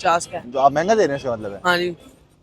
50 का है। जो आप महंगा दे रहे हैं इसका मतलब है? हाँ जी।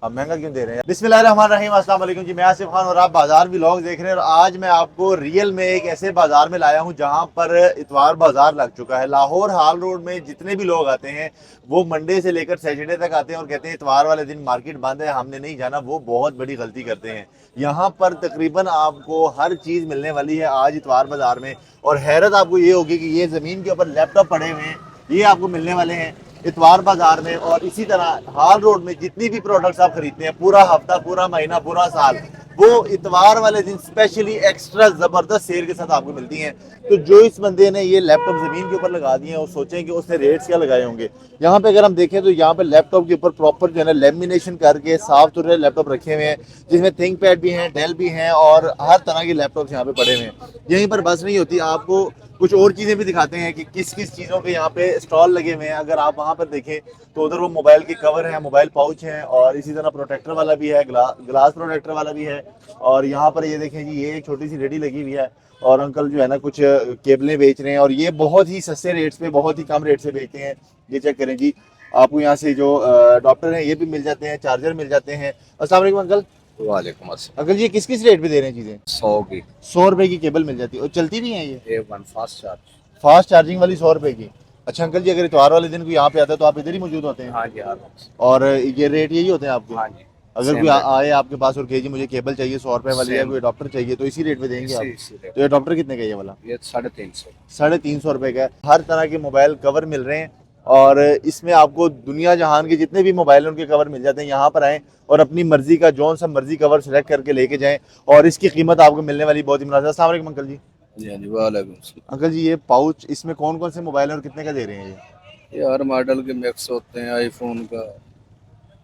आप महंगा क्यों दे रहे हैं? बिस्मिल्लाहिर्रहमानिर्रहीम, अस्सलाम वालेकुम जी। मैं आसिफ खान और आप बाजार व्लॉग देख रहे हैं। और आज मैं आपको रियल में एक ऐसे बाजार में लाया हूं जहां पर इतवार बाजार लग चुका है। लाहौर हाल रोड में जितने भी लोग आते हैं वो मंडे से लेकर सैटरडे तक आते हैं और कहते हैं इतवार वाले दिन मार्केट बंद है, हमने नहीं जाना। वो बहुत बड़ी गलती करते हैं। यहाँ पर तकरीबन आपको हर चीज़ मिलने वाली है आज इतवार बाजार में। और हैरत आपको ये होगी कि ये ज़मीन के ऊपर लैपटॉप पड़े हुए हैं, ये आपको मिलने वाले हैं इतवार बाजार में। और इसी तरह हाल रोड में जितनी भी प्रोडक्ट्स आप खरीदते हैं पूरा हफ्ता, पूरा महीना, पूरा साल, वो इतवार वाले दिन स्पेशली एक्स्ट्रा जबरदस्त सेल के साथ आपको मिलती हैं। तो जो इस बंदे ने ये लैपटॉप जमीन के ऊपर लगा दिए हैं और सोचें कि उसने रेट्स क्या लगाए होंगे। यहाँ पे अगर हम देखें तो यहाँ पे लैपटॉप के ऊपर प्रॉपर जो है ना लेमिनेशन करके साफ सुथरे लैपटॉप रखे हुए हैं, जिसमें थिंक पैड भी हैं, डेल भी हैं और हर तरह के लैपटॉप यहाँ पे पड़े हुए हैं। यहीं पर बस नहीं होती, आपको कुछ और चीज़ें भी दिखाते हैं कि किस किस चीज़ों के यहाँ पे स्टॉल लगे हुए हैं। अगर आप वहाँ पर देखें तो उधर वो मोबाइल के कवर हैं, मोबाइल पाउच हैं और इसी तरह प्रोटेक्टर वाला भी है, ग्लास प्रोटेक्टर वाला भी है। और यहाँ पर ये देखें जी, ये एक छोटी सी रेडी लगी हुई है और अंकल जो है ना कुछ केबलें बेच रहे हैं और ये बहुत ही सस्ते रेट्स पे, बहुत ही कम रेट से बेचते हैं। ये चेक करें जी, आपको यहाँ से जो डॉक्टर हैं ये भी मिल जाते हैं, चार्जर मिल जाते हैं। अस्सलाम वालेकुम अंकल। वालेकुम अस्सलाम। अंकल ये किस किस रेट पे दे रहे हैं चीज़ें? 100 की 100 रुपए की केबल मिल जाती है और चलती भी है ये A1 fast charge. Fast charging वाली 100 रुपए की। अच्छा अंकल जी, अगर इतवार वाले दिन को यहाँ पे आता है तो आप इधर ही मौजूद होते हैं? हाँ जी, हाँ और ये रेट यही होते हैं आपके? हाँ जी। अगर सेम कोई रेट। आए आपके पास और कहे जी मुझे केबल चाहिए 100 रुपए वाली है, सेम। कोई डॉक्टर चाहिए, तो इसी रेट पे देंगे आप? इसी रेट। तो ये डॉक्टर कितने का है ये वाला? ये 350। 350 रुपए का है। हर तरह के मोबाइल कवर मिल रहे हैं और इसमें आपको दुनिया जहान के जितने भी मोबाइल हैं उनके कवर मिल जाते हैं। यहाँ पर आएँ और अपनी मर्जी का जौन सा मर्जी कवर सेलेक्ट करके लेके जाएं और इसकी कीमत आपको मिलने वाली बहुत ही मुनासिब। अस्सलाम वालेकुम अंकल जी। जी हाँ जी, वालेकुम अस्सलाम। अंकल जी ये पाउच, इसमें कौन कौन से मोबाइल हैं और कितने का दे रहे हैं ये? ये हर मॉडल के मिक्स होते हैं, आईफोन का,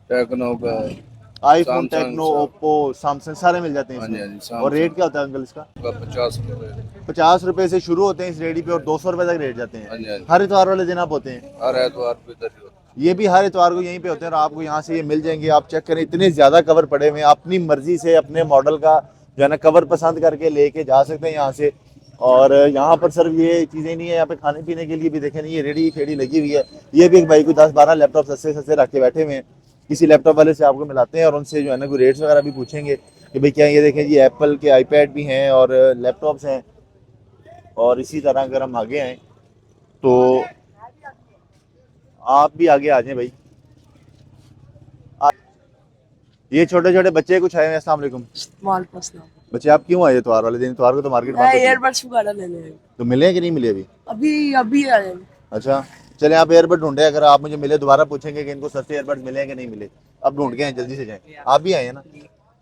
टेक्नो का, आईफोन, सैमसंग टेक्नो, सब। ओप्पो, सैमसंग सारे मिल जाते हैं हाँ जी, हाँ इसमें। जी, और रेट सैमसंग क्या होता है अंकल इसका? का 50 रुपये। 50 रुपए से शुरू होते हैं इस रेडी पे और 200 रुपए तक रेट जाते हाँ हैं। जी, हाँ जी। हर इतवार वाले दिन आप होते हैं? हर एतवार पे इधर ही होता ये भी हर इतवार को यहीं पे होते हैं और आपको यहाँ से ये मिल जाएंगे। आप चेक करें, इतने ज़्यादा कवर पड़े हुए हैं, अपनी मर्जी से अपने मॉडल का जो है ना कवर पसंद करके लेके जा सकते हैं यहाँ से। और यहाँ पर सिर्फ ये चीज़ें नहीं है, यहाँ पे खाने पीने के लिए भी देखें ये रेडी फेडी लगी हुई है। ये भी एक भाई को 10-12 लैपटॉप सस्ते सस्ते रख के बैठे हुए हैं। किसी लैपटॉप वाले से आपको मिलाते हैं और उनसे जो है ना कोई रेट्स वगैरह भी पूछेंगे कि भाई क्या। ये देखें जी, एप्पल के आईपैड भी हैं और लैपटॉप्स हैं। और इसी तरह अगर हम आगे आएँ तो आप भी आगे आ जाएं भाई। ये छोटे छोटे बच्चे कुछ आए हैं। अस्सलाम वालेकुम। वालेकुम अस्सलाम। बच्चे आप क्यों आए इतवार वाले दिन? इतवार को तो मार्केट बंद मैं होती है। ईयरबड्स वगैरह लेने आया हूँ। तो मिले हैं कि नहीं मिले अभी? अभी अभी आए हैं। अच्छा चले, आप एयरबड ढूंढे। अगर आप मुझे मिले दोबारा पूछेंगे कि इनको सस्ते एयरबड मिले हैं कि नहीं मिले। अब ढूंढ के आए, जल्दी से जाएं। आप भी आए हैं ना,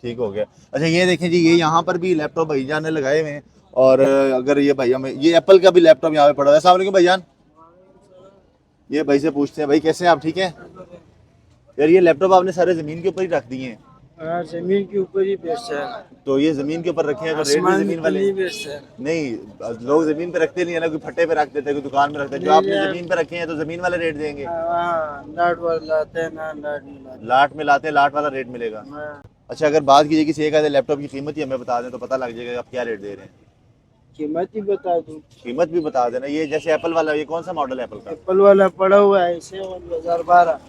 ठीक हो गया। अच्छा ये देखें जी, ये यहाँ पर भी लैपटॉप भाईजान ने लगाए हुए हैं। और अगर ये भैया में ये एप्पल का भी लैपटॉप यहाँ पे पड़ा है। अस्सलाम वालेकुम भाईजान। ये भाई से पूछते हैं, भाई कैसे हैं आप, ठीक है? यार ये लैपटॉप आपने सारे जमीन के ऊपर ही रख दिए हैं। हाँ, जमीन के ऊपर ही बेचता है। तो ये जमीन के ऊपर रखे हैं, अगर रेट भी आसमान जमीन में वाले नहीं बेचता है। नहीं, लोग जमीन पे रखते नहीं है ना, कोई फट्टे पे रख देते हैं, कोई दुकान में रखते हैं। जो आपने जमीन पे रखे हैं तो जमीन वाले रेट देंगे। हाँ, लाट वाला लाते हैं ना, लाट में लाते लाट में लाते हैं, लाट वाला रेट मिलेगा। हैं। हाँ, अच्छा अगर बात कीजिए किसी एक आधे लैपटॉप की कीमत ही हमें बता दें तो पता लग जाएगा आप क्या रेट दे रहे हैं। कीमत ही बता दूँ। कीमत भी बता देना। ये जैसे एप्पल वाला, ये कौन सा मॉडल है एप्पल का? एप्पल वाला पड़ा हुआ है इसे 2012।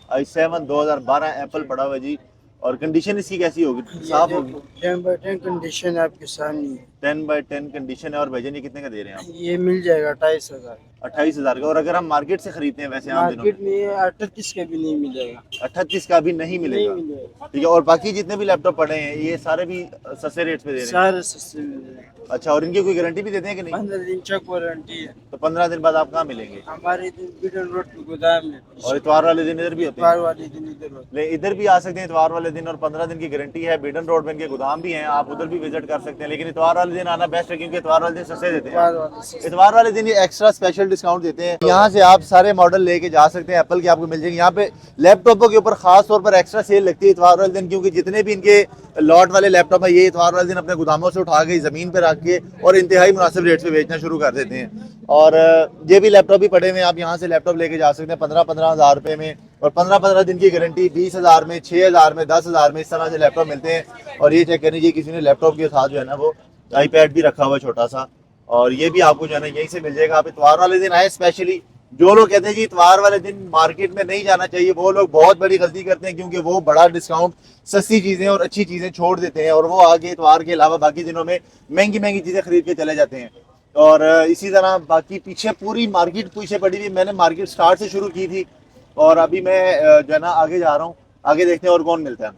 i7 2012 एप्पल पड़ा हुआ है जी। और कंडीशन इसकी कैसी होगी? साफ होगी? 10/10 कंडीशन आपके सामने है। 10/10 कंडीशन है। और भाईजान ये कितने का दे रहे हैं आप? ये मिल जाएगा 28,000। 28,000 का। और अगर हम मार्केट से खरीदते हैं वैसे आम दिनों मार्केट में 38 का भी नहीं मिलेगा। 38 का भी नहीं नहीं मिलेगा, मिलेगा, ठीक है। और बाकी जितने भी लैपटॉप पड़े हैं ये सारे भी सस्ते रेट्स पे दे रहे हैं? सारे सस्ते मिलेगा। अच्छा, और इनकी कोई गारंटी भी देते हैं कि नहीं? 15 दिन चेक वारंटी है। तो 15 दिन बाद आप कहाँ मिलेंगे? हमारे दिन बिडन रोड के गोदाम में। और इतवार वाले दिन इधर भी होते हैं? इतवार वाले दिन इधर होता ले इधर भी आ सकते हैं इतवार वाले दिन। और 15 दिन की गारंटी है। बिडन रोड में इनके गोदाम भी हैं, आप उधर भी विजिट कर सकते हैं। लेकिन इतवार वाले दिन आना बेस्ट है क्योंकि इतवार वाले दिन सस्ते देते है। हैं। इतवार वाले से इतवार वाले दिन ये एक्स्ट्रा स्पेशल डिस्काउंट देते हैं। यहाँ से आप सारे मॉडल लेके जा सकते हैं, एप्पल के आपको मिल जाएंगे। यहाँ पे लैपटॉपों के ऊपर खास तौर पर एक्स्ट्रा सेल लगती है इतवार वाले दिन, क्योंकि जितने भी इनके लॉट वाले लैपटॉप है ये इतवार वाले दिन अपने गोदामों से उठा के जमीन पे रख के और इंतहाई मुनासिब रेट पे बेचना शुरू कर देते हैं। और ये भी लैपटॉप भी पड़े हुए हैं, आप यहाँ से लैपटॉप लेके जा सकते हैं 15-15 हज़ार रुपये में। और 15-15 दिन की गारंटी, 20,000 में, 6,000 में, 10,000 में, इस तरह से लैपटॉप मिलते हैं। और ये चेक कर लीजिए, किसी ने लैपटॉप के साथ जो है ना वो आईपैड भी रखा हुआ है छोटा सा। और ये भी आपको जो है ना यहीं से मिल जाएगा। आप इतवार वाले दिन आए स्पेशली जो लोग कहते हैं कि इतवार वाले दिन मार्केट में नहीं जाना चाहिए, वो लोग बहुत बड़ी गलती करते हैं, क्योंकि वो बड़ा डिस्काउंट, सस्ती चीजें और अच्छी चीजें छोड़ देते हैं और वो आगे इतवार के अलावा बाकी दिनों में महंगी महंगी चीजें खरीद के चले जाते हैं। और इसी तरह बाकी पीछे पूरी मार्केट पीछे पड़ी हुई। मैंने मार्केट स्टार्ट से शुरू की थी और अभी मैं जो है ना आगे जा रहा हूँ, आगे देखते हैं और कौन मिलता है।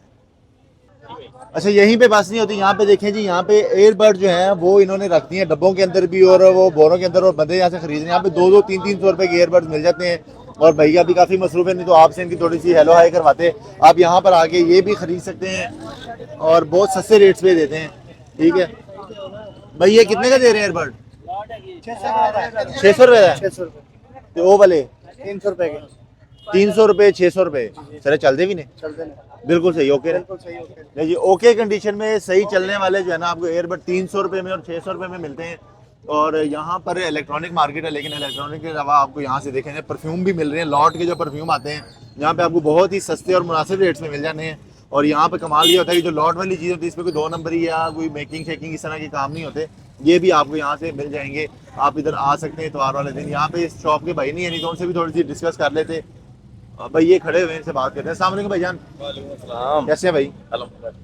अच्छा, यहीं पे बस नहीं होती, यहाँ पे देखें जी, यहाँ पे एयरबड जो है वो इन्होंने रख दिए हैं डब्बों के अंदर भी और वो बोरों के अंदर, और बंदे यहाँ से खरीद रहे हैं। यहाँ पे 200-300 रुपए के एयरबड्स मिल जाते हैं और भैया भी काफ़ी मसरूफ है, नहीं तो आपसे इनकी थोड़ी सी हेलो हाई करवाते। आप यहाँ पर आके ये भी खरीद सकते हैं और बहुत सस्ते रेट्स पे देते हैं। ठीक है भाई, ये कितने का दे रहे हैं एयरबड? 600 रुपये का। तो वो वाले 300 रुपए के। 300 रुपये, 600 रुपये सर, चलते भी नहीं? चलते नहीं। बिल्कुल सही, ओके बिल्कुल सही, ओके। नहीं जी, ओके कंडीशन में सही चलने वाले जो है ना आपको एयरबड 300 रुपये में और 600 रुपये में मिलते हैं। और यहाँ पर इलेक्ट्रॉनिक मार्केट है, लेकिन इलेक्ट्रॉनिक के अलावा आपको यहाँ से देखेंगे परफ्यूम भी मिल रहे हैं। लॉट के जो परफ्यूम आते हैं यहाँ पे आपको बहुत ही सस्ते और मुनासिब रेट्स में मिल जाते हैं। और यहाँ पे कमाल ये होता है कि जो लॉट वाली चीज़ होती है इसमें कोई 2 नंबरी या कोई मेकिंग शेकिंग इस तरह के काम नहीं होते, ये भी आपको यहाँ से मिल जाएंगे। आप इधर आ सकते हैं इतवार वाले दिन। यहाँ पे इस शॉप के भाई नहीं है, नहीं तो उनसे भी थोड़ी सी डिस्कस कर लेते। भाई ये खड़े हुए हैं, इनसे बात करते हैं। अस्सलाम वालेकुम भाईजान, कैसे हैं भाई?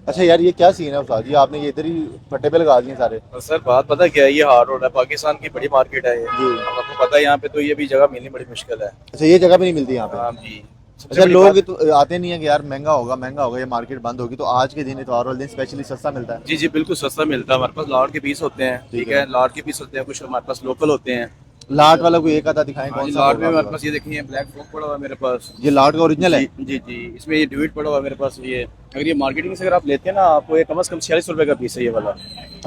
अच्छा यार, ये क्या सीन है उस्ताद जी, आपने ये इधर ही फट्टे पे लगा दिए सारे? सर बात पता क्या है, ये हार्ड रोड है, पाकिस्तान की बड़ी मार्केट है ये जी। आपको पता है, यहाँ पे तो ये भी जगह मिलनी बड़ी मुश्किल है। अच्छा, ये जगह भी नहीं मिलती यहाँ पे? हाँ जी। अच्छा, लोग तो आते नहीं है कि यार महंगा होगा महंगा होगा, ये मार्केट बंद होगी, तो आज के दिन इतवार वाले दिन स्पेशली सस्ता मिलता है? जी जी बिल्कुल सस्ता मिलता है। हमारे पास लॉट के पीस होते हैं, ठीक है, लॉट के पीस होते हैं, कुछ हमारे पास लोकल होते हैं। लाट वाला कोई एक आता दिखाएं, हाँ कौन जी, सा? लॉट में हमारे पास ये देखिए ब्लैक फ्रॉक पड़ा हुआ है मेरे पास। ये लाट का ओरिजिनल है? जी जी, इसमें ये ड्यूट पड़ा हुआ है मेरे पास। ये अगर ये मार्केटिंग से अगर आप लेते हैं ना, आपको ये कम से कम 46 रुपए का पीस है ये वाला।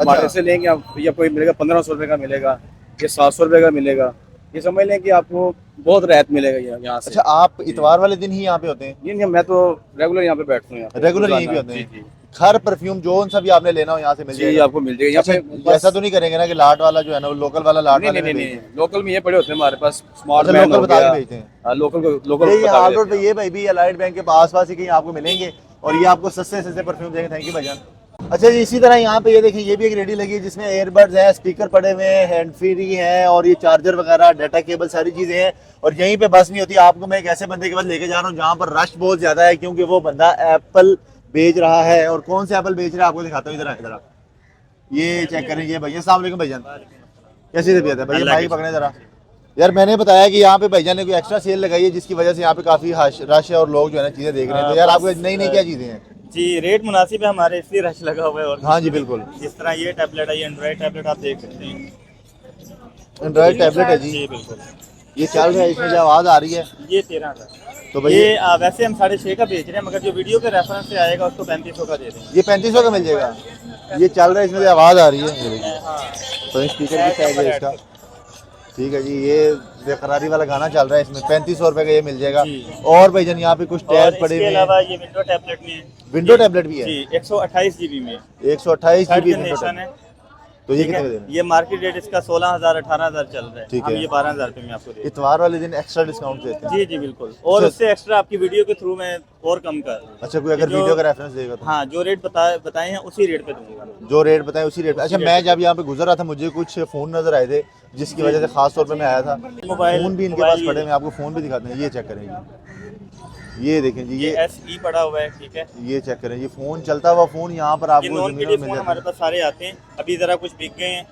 हमारे से लेंगे आप, या कोई मिलेगा 1500 रुपए का मिलेगा, ये 700 रुपए का मिलेगा। ये समझ लें कि आपको बहुत राहत मिलेगा यहाँ से। अच्छा, आप इतवार वाले दिन ही यहाँ पे होते हैं? नहीं, मैं तो रेगुलर यहाँ पे बैठता हूँ। रेगुलर यहीं पे होते जी हैं? जी हर परफ्यूम जो सा भी आपने लेना हो यहाँ से मिल जी, जाएगा? आपको मिल जाएगा यहाँ अच्छा, पे। ऐसा तो नहीं करेंगे ना कि लाट वाला जो है ना वो लोकल वाला लाट नहीं वाले नहीं में नहीं, भेज दें? लोकल में ये पड़े होते हैं हमारे पास, स्मार्ट अच्छा, लोकल बता के भेजते हैं? हाँ, लोकल ये हाल रोड पे ये भाई भी अलाइड बैंक के पास ही कहीं आपको मिलेंगे और ये आपको सस्ते सस्ते परफ्यूम देंगे। थैंक यू भाईजान। अच्छा जी, इसी तरह यहाँ पे ये देखिए, ये भी एक रेडी लगी है जिसमें एयरबड्स है, स्पीकर पड़े हुए हैं, हैंड फ्री है और ये चार्जर वगैरह, डाटा केबल, सारी चीजें हैं। और यहीं पे बस नहीं होती, आपको मैं एक ऐसे बंदे के पास लेके जा रहा हूँ जहाँ पर रश बहुत ज्यादा है, क्योंकि वो बंदा एप्पल बेच रहा है। और कौन से एप्पल बेच रहा है आपको दिखाता हूँ, इधर इधर ये चेक करें। ये भैया, अस्सलाम वालेकुम भाईजान, कैसी तबीयत है भैया? माइक पकड़े जरा। यार मैंने बताया कि यहाँ पे भाईजान ने कोई एक्स्ट्रा सेल लगाई है जिसकी वजह से यहाँ पे काफी रश है और लोग जो है ना चीजें देख रहे हैं। तो यार आपको नई नई क्या चीजें हैं? जी, रेट मुनासिब है हमारे, इसलिए रश लगा हुआ है। और हाँ जी बिल्कुल, जिस तरह ये टैबलेट है, ये एंड्रॉइड टैबलेट आप देख सकते हैं। एंड्रॉइड टैबलेट है जी, जी बिल्कुल। ये चल रहा है, इसमें जो आवाज आ रही है ये 13,000। तो भाई ये वैसे हम 6.5 का बेच रहे हैं, मगर जो वीडियो के रेफरेंस से आएगा उसको 3500 का दे देंगे। ये 3500 का मिल जाएगा। ये चल रहा है, इसमें जो आवाज आ रही है ये देखिए। हाँ, तो स्पीकर की साइड है इसका। ठीक है जी, ये बेकरारी वाला गाना चल रहा है, इसमें 3500 रुपए का ये मिल जाएगा। जी। और भाईजान यहाँ पे कुछ और टैब पड़े इसके हुए अलावा हैं। ये विंडो टैबलेट में है। विंडो टैबलेट भी है जी, 128 GB में 128 थर्ड GB जनरेशन है। तो ये ठीक कितने का है, देना है? ये मार्केट रेट इसका 16,000 18,000 चल रहा है। ठीक हम है। ये 12,000 रुपये में आपको दे देंगे। इतवार वाले दिन एक्स्ट्रा डिस्काउंट देते हैं? जी जी बिल्कुल, और अच्छा। उससे एक्स्ट्रा आपकी वीडियो के थ्रू मैं और कम कर। अच्छा, कोई अगर जो- वीडियो का रेफरेंस देगा तो? हाँ, जो रेट बताए हैं उसी रेट पे दूंगा। जो रेट बताए उसी रेट पे। अच्छा, मैं जब यहाँ पे गुजर रहा था मुझे कुछ फोन नजर आए थे जिसकी वजह से खास तौर पे मैं आया था। मोबाइल फोन भी इनके पास पड़े हैं, आपको फोन भी दिखाते हैं। ये चेक करें जी, ये देखें जी, ये ये SE पड़ा हुआ है। ठीक है, ये चेक करें, ये फोन चलता हुआ फोन यहाँ पर ये आपको नॉन ज़मीन पीडी में मिल फोन जाता हमारे है। पास सारे आते हैं। अभी जरा कुछ बिक गए हैं,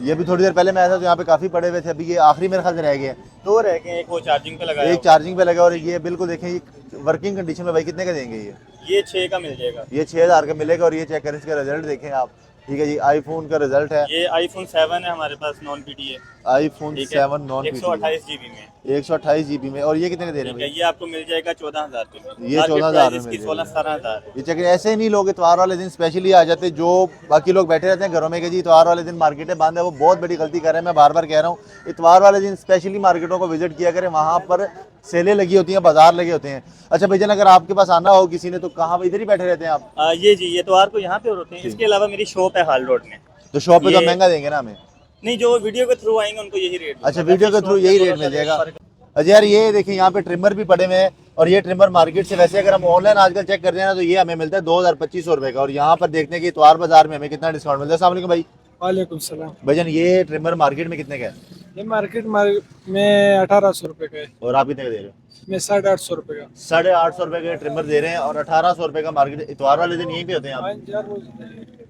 ये भी थोड़ी देर पहले मैं आया था तो यहाँ पे काफी पड़े हुए थे, अभी ये आखिरी मेरे ख्याल से रह गए हैं। 2 रह गए हैं, एक वो चार्जिंग पे लगाया एक हुआ चार्जिंग पे लगा और ये बिल्कुल देखें, ये वर्किंग कंडीशन में भाई कितने का देंगे ये? है। ये 6 का मिल जाएगा। ये 6000 का मिलेगा। और ये चेक करें, इसका रिजल्ट देखें आप। ठीक है जी, आईफोन का रिजल्ट है, ये iPhone 7 है हमारे पास, नॉन पीडी है। आईफोन ठीक है, 7 नॉन 128 GB में। 128 GB में। और ये कितने का दे रहे ठीक हैं है, भाई? ये आपको मिल जाएगा 14,000 रुपये में। ये Market 14,000 price में इसकी मिल 16-17,000 है। ये चेक ऐसे ही नहीं, लोग इतवार वाले दिन स्पेशली आ जाते, जो बाकी लोग बैठे रहते हैं घरों में कि जी इतवार वाले दिन मार्केटें बंद है, वो बहुत बड़ी गलती कर रहे हैं। मैं बार बार कह रहा हूँ, इतवार वाले दिन स्पेशली मार्केटों को विजिट किया करें, वहाँ पर सेलें लगी होती हैं, बाजार लगे होते हैं। अच्छा भैया, अगर आपके पास आना हो किसी ने तो कहाँ इधर ही बैठे रहते हैं आप? ये जी, ये इतवार को यहाँ पे होते हैं। इसके अलावा मेरी शॉप है हाल रोड में। तो शॉप पे तो ये- महंगा देंगे ना हमें? नहीं, जो वीडियो के थ्रू आएंगे उनको यही रेट। अच्छा, वीडियो के थ्रू यही रेट मिल जाएगा। अच्छा यार, ये देखिए यहाँ पे ट्रिमर भी पड़े हुए हैं और ये ट्रिमर मार्केट से, वैसे अगर हम ऑनलाइन आजकल चेक करते हैं ना तो ये हमें मिलता है 2,2500 रुपए का। और यहाँ पर देखते हैं कि इतवार बाजार में हमें कितना डिस्काउंट मिलता है। अस्सलाम वालेकुम भाई। वालेकुम सलाम। भाईजान, ये ट्रिमर मार्केट में कितने का है? ये मार्केट में 1800 रुपए का है। और आप कितने का दे रहे हो? मैं 850 रुपए का। 850 रुपए के ट्रिमर दे रहे हैं और 1800 रुपए का मार्केट। इतवार वाले दिन यहीं पे होते हैं आप? हाँ जी, हर रोज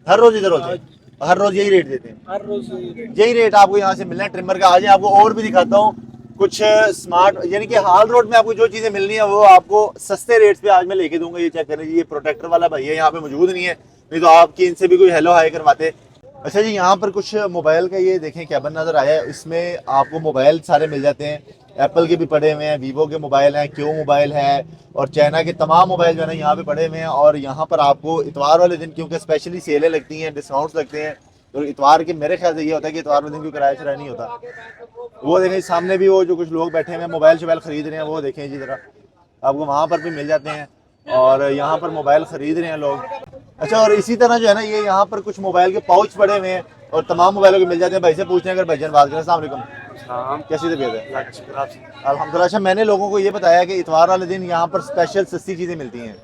हर रोज इधर होते हैं? हर रोज यही रेट देते हैं? हर रोज यही रेट। यही रेट आपको यहाँ से मिलना है ट्रिमर का। आज आपको और भी दिखाता हूँ कुछ स्मार्ट, यानी कि हाल रोड में आपको जो चीजें मिलनी है वो आपको सस्ते रेट्स पे आज मैं लेके दूंगा। ये चेक करें जी, ये प्रोटेक्टर वाला भैया यहाँ पे मौजूद नहीं है, नहीं तो आपकी इनसे भी कोई हेलो हाय करवाते। अच्छा जी, यहाँ पर कुछ मोबाइल का ये देखें कैबिन नजर आया है, इसमें आपको मोबाइल सारे मिल जाते हैं। एप्पल के भी पड़े हुए हैं, वीवो के मोबाइल हैं, क्यू मोबाइल है और चाइना के तमाम मोबाइल जो है ना यहाँ पे पड़े हुए हैं। और यहाँ पर आपको इतवार वाले दिन क्योंकि स्पेशली सेलें लगती हैं, डिस्काउंट्स लगते हैं, तो इतवार के मेरे ख्याल से ये होता है कि इतवार वाले दिन कोई किराया शराया नहीं होता। वो देखें सामने भी वो जो कुछ लोग बैठे हुए हैं मोबाइल शोबाइल खरीद रहे हैं, वो देखें जी जरा, आपको वहाँ पर भी मिल जाते हैं और यहाँ पर मोबाइल खरीद रहे हैं लोग। अच्छा, और इसी तरह जो है ना ये यहाँ पर कुछ मोबाइल के पाउच पड़े हुए हैं और तमाम मोबाइलों के मिल जाते हैं। भाई से पूछते हैं अगर भाईजान बात करें। अस्सलाम वालेकुम, कैसी तबीयत है? अल्हम्दुलिल्लाह। अच्छा, मैंने लोगों को ये बताया कि इतवार वाले दिन यहाँ पर स्पेशल सस्ती चीज़ें मिलती हैं,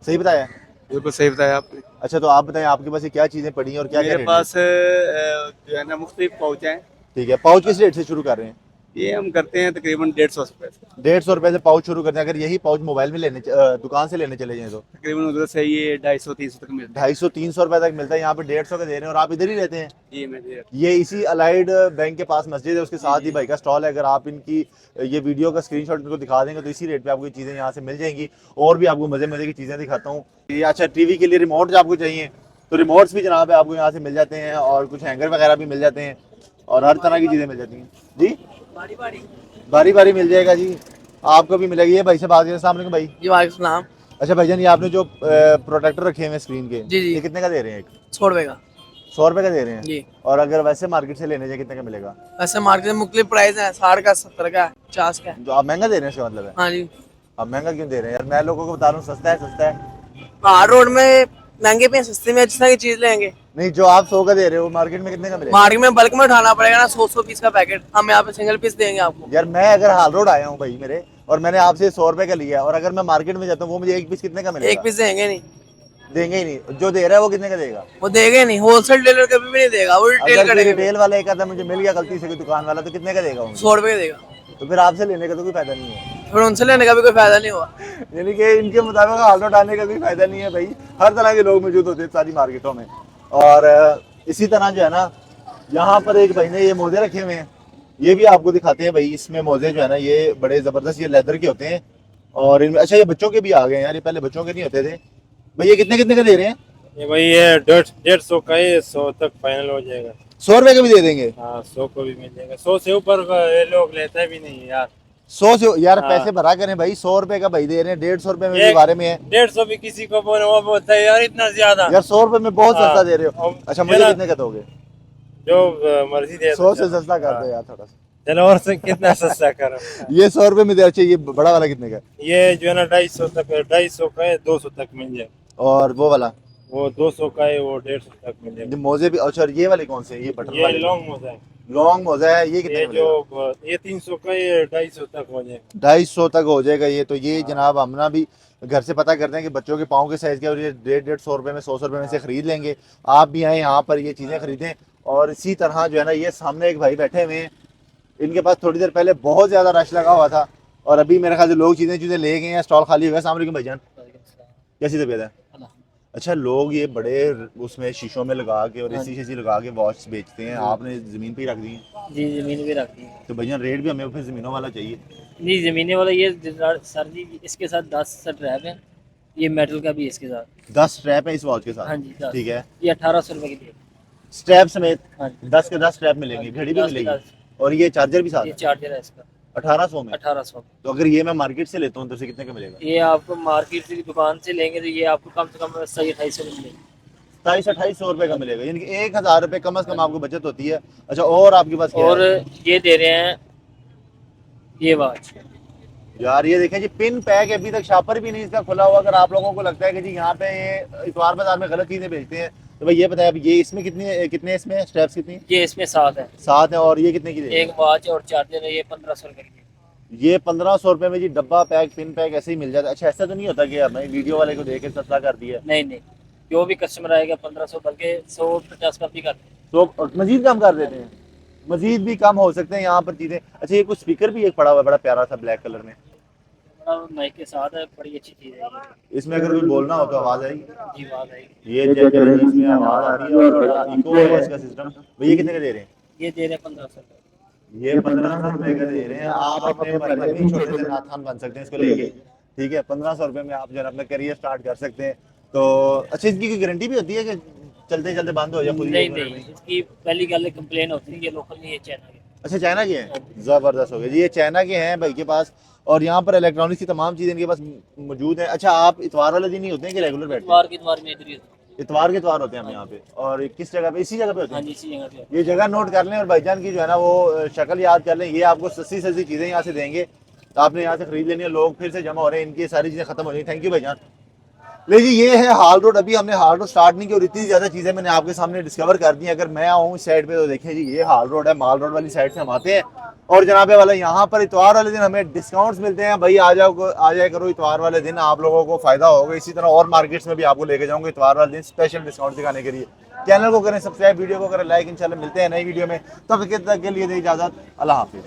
सही बताया? बिल्कुल सही बताया आपने। अच्छा, तो आप बताएं आपके पास ये क्या चीज़ें पड़ी हैं और क्या क्या मेरे रेट पास जो है ना मुख्तलिफ पाउच हैं। ठीक है, पाउच किस रेट से शुरू कर रहे हैं? ये हम करते हैं तकरीबन 150 रुपए से। 150 रुपए से पाउच शुरू करते हैं। अगर यही पाउच मोबाइल में लेने दुकान से लेने चले जाएं तो तकरीबन उधर से ये 250-300 तक मिलता 250-300 रुपए तक मिलता है। यहाँ पे 150 का दे रहे हैं और आप इधर ही रहते हैं? है। ये मैं दे ये इसी अलाइड बैंक के पास मस्जिद है, उसके साथ ही भाई का स्टॉल है। अगर आप इनकी ये वीडियो का स्क्रीनशॉट इनको दिखा देंगे तो इसी रेट पे आपको चीज़ें यहाँ से मिल जाएंगी। और भी आपको मज़े मज़े की चीज़ें दिखाता हूँ। ये अच्छा, टीवी के लिए रिमोट जो आपको चाहिए तो रिमोट्स भी जनाब है आपको यहाँ से मिल जाते हैं और कुछ हैंगर वगैरह भी मिल जाते हैं और हर तरह की चीज़ें मिल जाती हैं जी। बारी बारी मिल जाएगा जी, आपको भी मिलेगी। ये भाई से बात करें। अस्सलाम वालेकुम भाई। जी वालेकुम सलाम। अच्छा भाईजान, ये आपने जो प्रोटेक्टर रखे हुए हैं स्क्रीन के, जी जी। ये कितने का दे रहे हैं? एक 100 रुपए का। 100 रुपए का दे रहे हैं जी। और अगर वैसे मार्केट से लेने जाए कितने का मिलेगा? वैसे मार्केट में मुख्तलिफ प्राइस है, 60 का, 70 का, 50 का। जो आप महंगा दे रहे हैं इसका मतलब है? हाँ जी। आप महंगा क्यों दे रहे हैं यार? मैं लोगों को बता रहा हूँ सस्ता है, सस्ता है। हार्ड रोड में महंगे पे सस्ते में जिस तरह की चीज लेंगे। नहीं, जो आप 100 का दे रहे हो मार्केट में कितने का मिलेगा? मार्केट में बल्क में उठाना पड़ेगा ना, 100 पीस का पैकेट। हम यहाँ पे सिंगल पीस देंगे आपको। यार मैं अगर हाल रोड आया हूँ भाई मेरे और मैंने आपसे 100 रुपए का लिया और अगर मैं मार्केट में जाता हूँ वो मुझे एक पीस कितने का मिलेगा? एक पीस देंगे नहीं। देंगे ही नहीं। जो दे रहा है वो कितने का देगा? वो देगा नहीं, होलसेल डीलर कभी भी नहीं देगा, वो रिटेल अगर करेगा। रिटेल वाला एक आता मुझे मिल गया गलती से कोई दुकान वाला, तो कितने का देगा? 100 रुपए का देगा। तो फिर आपसे लेने का तो कोई फायदा नहीं है। फिर उनसे लेने का भी कोई फायदा नहीं हुआ। यानी कि इनके मुताबिक हाल रोड आने का कोई फायदा नहीं है भाई। हर तरह के लोग मौजूद होते हैं सारी मार्केटों में। और इसी तरह जो है ना यहाँ पर एक भाई ने ये मोजे रखे हुए हैं, ये भी आपको दिखाते हैं भाई। इसमें मोजे जो है ना ये बड़े जबरदस्त, ये लेदर के होते हैं और इनमें अच्छा ये बच्चों के भी आ गए हैं यार, ये पहले बच्चों के नहीं होते थे। भाई ये कितने कितने का दे रहे हैं? ये भाई ये 150 का है, 100 तक फाइनल हो जाएगा। 100 रुपए के भी दे देंगे? हाँ 100 को भी मिल जाएगा। 100 से ऊपर का ये लोग लेते भी नहीं है यार। 100 से यार हाँ। पैसे भरा करें भाई। 100 रुपए का भाई दे रहे हैं, 150 रुपए में भी एक- बारे में है। 150 भी किसी को बोले वो बोलता है यार इतना ज्यादा। यार 100 रुपए में बहुत हाँ। सस्ता दे रहे हो। और अच्छा मुझे मेरा- कितने का दोगे? जो मर्जी दे 100 से सस्ता कर दो यार थोड़ा सा। चलो और से कितना सस्ता करो। ये 100 रुपए में दे। अच्छा ये बड़ा वाला कितने का है? ये जो है ना 250 तक, 250 का है, 200 तक मिल जाए। और वो वाला? वो 200 का है, वो 150 तक मिल ये जाएगा। मोजे भी। अच्छा ये वाले कौन से? ये बटन ये वाले लॉन्ग मोजा है। लॉन्ग मोजा है, ये कितने ये का मिलेगा? जो ये 300 का, ये 250 तक हो जाएगा। 250 तक हो जाएगा ये। तो ये जनाब हम ना भी घर से पता करते हैं कि बच्चों के पाँव के साइज के, और ये 150 रुपए में 100 रुपए में से खरीद लेंगे। आप भी आए यहाँ पर ये चीज़ें खरीदें। और इसी तरह जो है ना ये सामने एक भाई बैठे हुए हैं, इनके पास थोड़ी देर पहले बहुत ज़्यादा रश लगा हुआ था और अभी मेरे ख्याल से लोग चीज़ें ले गए हैं, स्टॉल खाली हो गया। अस्सलाम वालेकुम भाईजान, कैसी तबीयत है? अच्छा, लोग ये बड़े उसमें शीशों में लगा के और एसी शेसी लगा के वॉच बेचते हैं, आपने ज़मीन पे ही रख दी है? जी ज़मीन भी रखती है। तो भैया रेट भी हमें फिर ज़मीनों वाला चाहिए। नहीं ज़मीनें वाला ये सर जी इसके साथ 10 स्ट्रैप है, ये मेटल का भी इसके साथ 10 स्ट्रैप है इस वॉच के साथ? हाँ जी 10। ठीक है, ये 1800 रुपए की थी। स्ट्रैप समेत हाँ जी 10 के 10 स्ट्रैप मिलेंगे, घड़ी भी 10 के मिलेगी 10। और ये चार्जर भी साथ ये है? चार्जर है इसका 1800 में? 1800। तो अगर ये मैं मार्केट से लेता हूँ तो कितने का मिलेगा? ये आपको मार्केट से दुकान से लेंगे तो ये आपको कम से कम 27-28 में मिलेगी। 2700-2800 रुपए का मिलेगा, यानी कि 1000 रुपए कम से कम आपको बचत होती है। अच्छा, और आपके पास क्या और है? ये दे रहे हैं ये वॉच। यार ये देखें जी, पिन पैक अभी तक शापर भी नहीं इसका खुला हुआ। अगर आप लोगों को लगता है कि जी यहाँ पे ये इतवार बाजार में गलत चीजें बेचते हैं तो भाई ये बताया अब ये इसमें कितने इसमें स्टेप्स कितनी? ये इसमें 7 है। 7 है। और ये कितने की देगा? एक वॉच और चार्जर है, ये 1500 रुपए की। ये 1500 रुपए में जी डब्बा पैक पिन पैक ऐसे ही मिल जाता है। अच्छा, ऐसा तो नहीं होता कि हमें वीडियो वाले को देख के सस्ता कर दिया? नहीं नहीं, जो भी कस्टमर आएगा 1500 बल्कि 150 का भी करते हैं। तो मजीद कम कर देते हैं? मजीद भी कम हो सकते हैं यहाँ पर चीज़ें। अच्छा, ये कुछ स्पीकर भी एक पड़ा हुआ है बड़ा प्यारा सा ब्लैक कलर में, बड़ा माइक के साथ है, बड़ी अच्छी चीज़ है ये। इसमें अगर कुछ बोलना हो तो आवाज़ आएगी? जी बात आएगी। ये चेक करें, इसमें आवाज़ आ रही है और बड़ा इको है इसका सिस्टम। भैया कितने का दे रहे हैं? ये दे रहे हैं 1500 रुपये। ये 1500 रुपए का दे रहे हैं। आप अपने मतलब ही छोटे से नाथान बन सकते हैं इसको लेके, ठीक है। 1500 रुपए में आप जो है अपना करियर स्टार्ट कर सकते हैं। तो अच्छा, इसकी कोई गारंटी भी होती है कि चलते चलते बंद हो जाए खुद ही? नहीं, इसकी पहली गल कंप्लेन होती है, ये लोकल नहीं है, चाइना के। अच्छा, चाइना के हैं, ज़बरदस्त हो गया जी। ये चाइना के हैं भाई के पास, और यहाँ पर इलेक्ट्रॉनिक्स की तमाम चीज़ें इनके पास मौजूद हैं। अच्छा, आप इतवार वाले दिन ही होते हैं कि रेगुलर बैठते हैं? इतवार के इतवार में इधर ही होती है। इतवार के इतवार होते हैं हम यहाँ पे। और किस जगह पे? इसी जगह पे होते हाँ हैं? जी, इसी जगह पे होती है। ये जगह नोट कर लें और भाईजान की जो है ना वो शक्ल याद कर लें। ये आपको सस्ती सस्ती चीज़ें यहाँ से देंगे, तो आपने यहाँ से खरीद लेनी है। लोग फिर से जमा हो रहे हैं, इनकी सारी चीज़ें खत्म हो रही हैं। थैंक यू भाईजान। ले जी, ये है हाल रोड। अभी हमने हाल रोड स्टार्ट नहीं की और इतनी ज़्यादा चीज़ें मैंने आपके सामने डिस्कवर कर दी। अगर मैं आऊँ इस साइड पे तो देखें जी, ये हाल रोड है। माल रोड वाली साइड से हम आते हैं और जनाबे वाला यहाँ पर इतवार वाले दिन हमें डिस्काउंट्स मिलते हैं। भाई आ जाया करो इतवार वाले दिन, आप लोगों को फ़ायदा होगा। इसी तरह और मार्केट्स में भी आपको लेके जाऊँगा इतवार वाले दिन स्पेशल डिस्काउंट दिखाने के लिए। चैनल को करें सब्सक्राइब, वीडियो को करें लाइक। इंशाल्लाह मिलते हैं नई वीडियो में, तब तक के लिए दें इजाज़त। अल्लाह हाफिज़।